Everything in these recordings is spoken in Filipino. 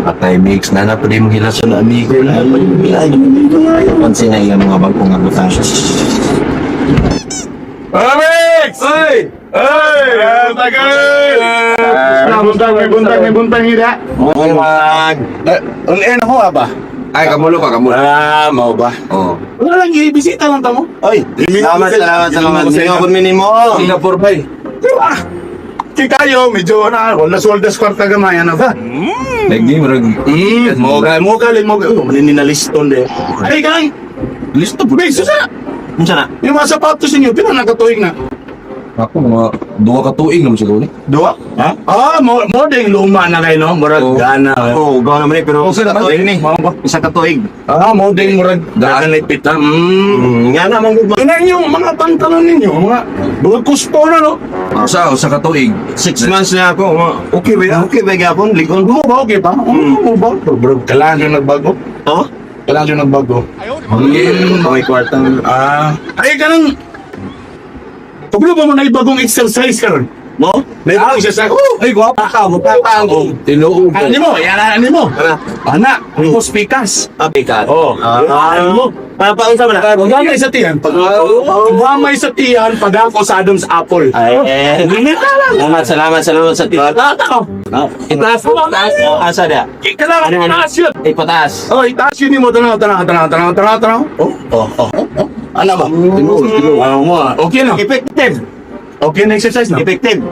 Patay mix na po din mong hilason na amigo na. Pansin na yung mga bagong abutan. Mix! Ay! Ay! Tagay! May buntang hida. Okay, mag... Uliin ako ba? Ay, kamulo ka, kamulo. Mau ba? Oo. Wala lang, i-bisita lang tamo. Ay, salamat. Singapore minimo. Singapore ba eh? Diba? Kayo, medyo wala soldas kwarta gamay, ano ba? Lagi, marag... Mo galing. Maninaliston de. Ay, kay! Listo po. Beso sa! Minsan na. Yung mga sapatos ninyo, pinanagatuig na. Ako, mga 2 katuig naman siguro ni. Dua? Ha? Mo ding luma na kayo, no? Murag gana. Oo, gawa naman eh. Pero Isa katuig ni. Mo ba? Isa katuig. Mo ding murag gana litpit na. Nga naman gud. Ina yung mga pantalon ninyo, mga buwag kuspo na, no? Sa katuig. 6 months na ako. Okay ba? Okay ba gapon? Ligon. Mo ba, okay ba? Mo ba? Bro, kailangan yung nagbago. Oh? Kailangan yung nagbago. May kwartang... Ay, ganun. Paglo ba mo na ibagong exercise ka ron? Mo? May ibagong exercise? Ay, gwapa ka. Gwapa ka. Tinuog. Ano mo? Yan mo. Ano? Anak, mo speakers. Apikat. Oo. Ano mo? Papaunsa mo na? Pagmamay sa tiyan, pagmamay sa tiyan, pag ako sa Adam's Apple. Ay, salamat sa tiyan. Itaas mo. Asa dia? Kailangan itaas yun. Ipataas. Oh, itaas yun mo. Tanaw. Oh. Ano ba? Ano mo? Okay na. Effective. Okay na exercise na. Effective.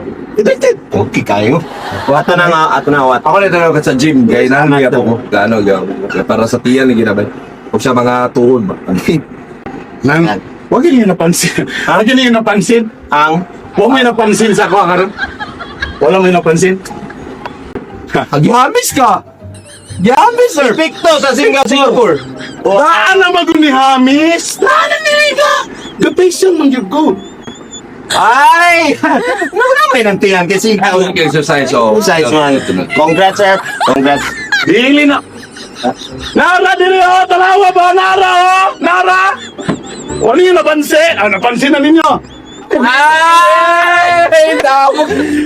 Okay kayo. Wata na nga ato na wat. Ako na talaga sa gym, gaya na hindi ako gaano para sa tiyan ni ginabay. Huwag siya mga tuhod ba? Huwag niyo napansin. Huwag niyo napansin. Huwag mo napansin sa ako, karon. Wala mo napansin. Gihamis ka. Gihamis, sir. Epekto sa Singapore. Daan na mag-uni hamis. Daan na niliga. Gapation man yun ko. Ay! Naramay ng tiyan kasi Exercise, oh. Exercise man. Congrats, sir. Congrats. Dili na. Nara, dili o. Talawa ba? Nara, o. Nara. Wala yung napansin. Napansin na ninyo. Ay!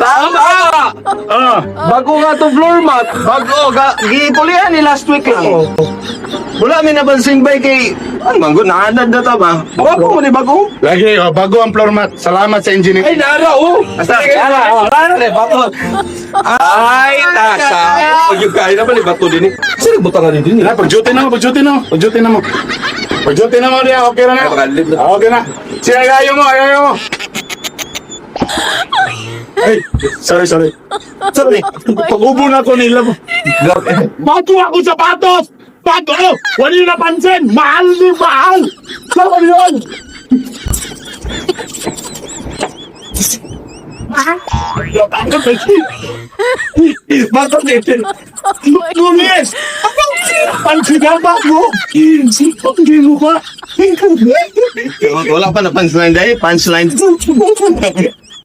Tama! Bago nga to floor mat. Bago. Gipulihan ni last week lang. Wala may nabansing bay kay... Ano man, naanad na ta ba? Bago mo ni bago? Lagi, bago ang floor mat. Salamat sa engineer. Ay, nara, oh! Bago. Ay, tasa. Pag yung kain naman, bato din eh. Kasi nagbutang nga din eh. Pag-duty na mo. Diya. Okay na. Makalit na. Okay na. Sige, ayayo mo. Ay, sorry. Pag-ubo na ko nila mo. Bago ako sapatos! Bago! Wala yung napansin! Mahal! Saan yun? Bakit dito? Lumis! Pansin ka bago! Hindi mo ka! Wala pa na punchline dahil. Punchline.